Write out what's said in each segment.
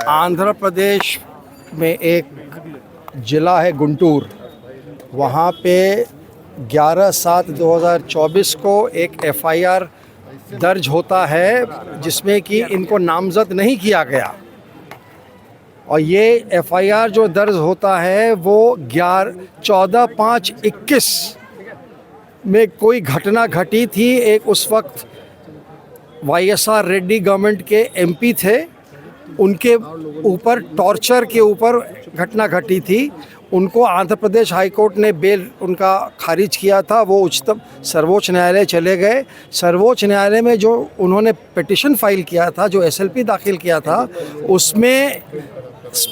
आंध्र प्रदेश में एक ज़िला है गुंटूर, वहाँ पे 11/7/2024 को एक एफआईआर दर्ज होता है जिसमें कि इनको नामज़द नहीं किया गया। और ये एफआईआर जो दर्ज होता है वो 14/5/21 में कोई घटना घटी थी। एक उस वक्त वाईएसआर रेड्डी गवर्नमेंट के एमपी थे, उनके ऊपर टॉर्चर के ऊपर घटना घटी थी। उनको आंध्र प्रदेश हाई कोर्ट ने बेल उनका खारिज किया था। वो उच्चतम सर्वोच्च न्यायालय चले गए। सर्वोच्च न्यायालय में जो उन्होंने पिटिशन फाइल किया था, जो एसएलपी दाखिल किया था, उसमें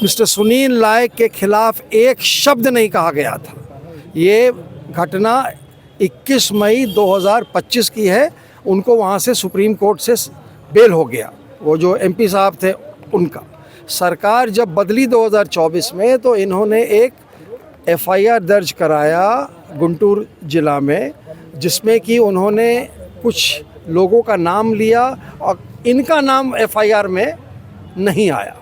मिस्टर सुनील लायक के खिलाफ एक शब्द नहीं कहा गया था। ये घटना 21 मई 2025 की है। उनको वहाँ से सुप्रीम कोर्ट से बेल हो गया, वो जो एमपी साहब थे उनका। सरकार जब बदली 2024 में, तो इन्होंने एक एफआईआर दर्ज कराया गुंटूर ज़िला में, जिसमें कि उन्होंने कुछ लोगों का नाम लिया और इनका नाम एफआईआर में नहीं आया।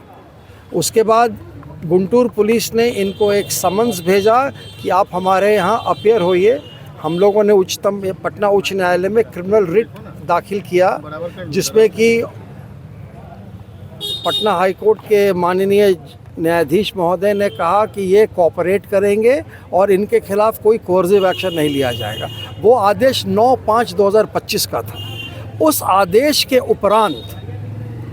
उसके बाद गुंटूर पुलिस ने इनको एक समन्स भेजा कि आप हमारे यहाँ अपीयर होइए। हम लोगों ने पटना उच्च न्यायालय में क्रिमिनल रिट दाखिल किया, जिसमें कि पटना हाई कोर्ट के माननीय न्यायाधीश महोदय ने कहा कि ये कोऑपरेट करेंगे और इनके खिलाफ कोई कोर्सिव एक्शन नहीं लिया जाएगा। वो आदेश 9/5/2025 का था। उस आदेश के उपरांत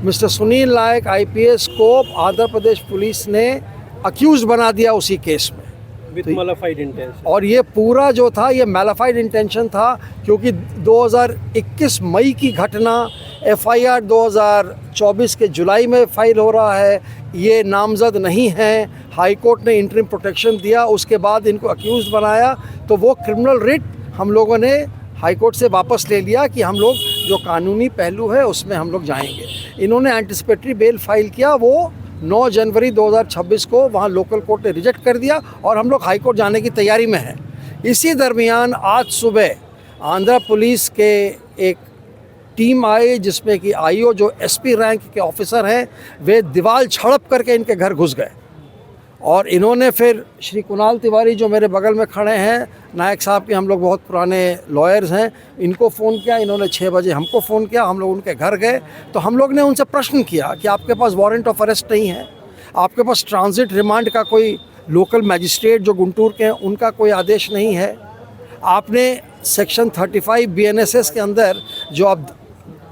मिस्टर सुनील नायक आईपीएस को आंध्र प्रदेश पुलिस ने अक्यूज बना दिया उसी केस में, विद मैलिफाइड इंटेंशन। और ये पूरा जो था ये मैलिफाइड इंटेंशन था, क्योंकि 2021 मई की घटना एफआईआर 2024 के जुलाई में फाइल हो रहा है। ये नामज़द नहीं है। हाई कोर्ट ने इंटरिम प्रोटेक्शन दिया, उसके बाद इनको अक्यूज बनाया। तो वो क्रिमिनल रिट हम लोगों ने हाई कोर्ट से वापस ले लिया कि हम लोग जो कानूनी पहलू है उसमें हम लोग जाएंगे। इन्होंने एंटिसिपेटरी बेल फाइल किया, वो 9 जनवरी 2026 को वहाँ लोकल कोर्ट ने रिजेक्ट कर दिया और हम लोग हाई कोर्ट जाने की तैयारी में हैं। इसी दरमियान आज सुबह आंध्र पुलिस के एक टीम आई, जिसमें कि आईओ जो एसपी रैंक के ऑफिसर हैं, वे दीवार झड़प करके इनके घर घुस गए। और इन्होंने फिर श्री कुणाल तिवारी जो मेरे बगल में खड़े हैं, नायक साहब के हम लोग बहुत पुराने लॉयर्स हैं, इनको फ़ोन किया। इन्होंने 6 बजे हमको फ़ोन किया। हम लोग उनके घर गए तो हम लोग ने उनसे प्रश्न किया कि आपके पास वारंट ऑफ अरेस्ट नहीं है, आपके पास ट्रांजिट रिमांड का कोई लोकल मैजिस्ट्रेट जो गुंटूर के हैं उनका कोई आदेश नहीं है, आपने सेक्शन 35 BNSS के अंदर जो आप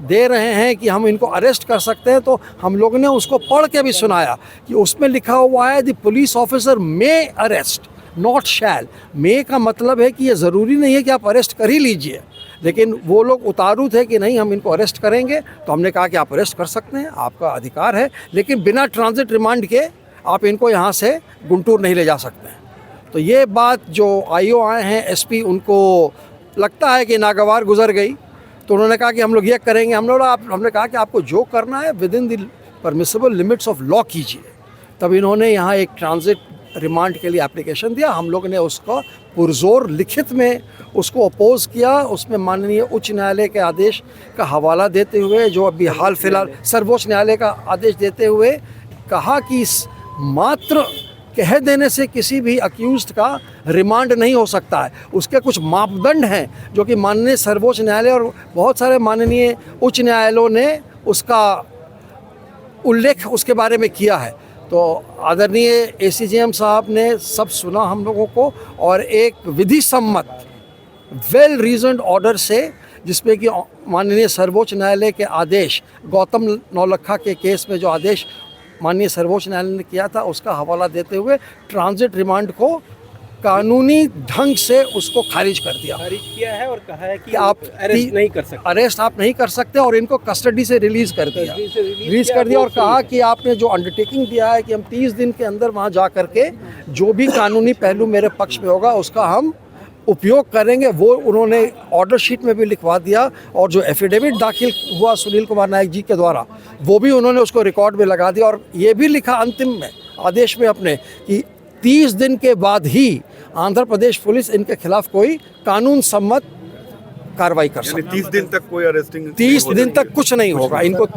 दे रहे हैं कि हम इनको अरेस्ट कर सकते हैं, तो हम लोगों ने उसको पढ़ के भी सुनाया कि उसमें लिखा हुआ है the police officer may arrest not shall. May का मतलब है कि ये ज़रूरी नहीं है कि आप अरेस्ट कर ही लीजिए, लेकिन वो लोग उतारू थे कि नहीं हम इनको अरेस्ट करेंगे। तो हमने कहा कि आप अरेस्ट कर सकते हैं, आपका अधिकार है, लेकिन बिना ट्रांजिट रिमांड के आप इनको यहाँ से गुंटूर नहीं ले जा सकते हैं। तो ये बात जो आईओ आए हैं एसपी, उनको लगता है कि नागवार गुजर गई। तो उन्होंने कहा कि हम लोग ये करेंगे। हमने कहा कि आपको जो करना है with in the permissible limits of law कीजिए। तब इन्होंने यहाँ एक ट्रांजिट रिमांड के लिए एप्लीकेशन दिया। हम लोग ने उसको पुरजोर लिखित में उसको अपोज किया। उसमें माननीय उच्च न्यायालय के आदेश का हवाला देते हुए, जो अभी हाल फिलहाल सर्वोच्च न्यायालय का आदेश देते हुए कहा कि मात्र कह देने से किसी भी अक्यूज्ड का रिमांड नहीं हो सकता है। उसके कुछ मापदंड हैं जो कि माननीय सर्वोच्च न्यायालय और बहुत सारे माननीय उच्च न्यायालयों ने उसका उल्लेख उसके बारे में किया है। तो आदरणीय एसीजेएम साहब ने सब सुना हम लोगों को, और एक विधि सम्मत वेल रीजन्ड ऑर्डर से, जिसमें कि माननीय सर्वोच्च न्यायालय के आदेश, गौतम नौलखा के केस में जो आदेश माननीय सर्वोच्च न्यायालय ने किया था, उसका हवाला देते हुए ट्रांजिट रिमांड को कानूनी ढंग से उसको खारिज कर दिया। खारिज किया है और कहा है कि आप अरेस्ट नहीं कर सकते, अरेस्ट आप नहीं कर सकते, और इनको कस्टडी से रिलीज़ कर दिया और कहा कि आपने जो अंडरटेकिंग दिया है कि हम 30 दिन के अंदर वहाँ जा करके जो भी कानूनी पहलू मेरे पक्ष में होगा उसका हम उपयोग करेंगे। वो उन्होंने ऑर्डर शीट में भी लिखवा दिया, और जो एफिडेविट दाखिल हुआ सुनील कुमार नायक जी के द्वारा, वो भी उन्होंने उसको रिकॉर्ड में लगा दिया। और ये भी लिखा अंतिम में आदेश में अपने कि 30 दिन के बाद ही आंध्र प्रदेश पुलिस इनके खिलाफ कोई कानून सम्मत कार्रवाई कर सकती है। 30 दिन तक कोई अरेस्टिंग, 30 दिन तक कुछ नहीं होगा इनको।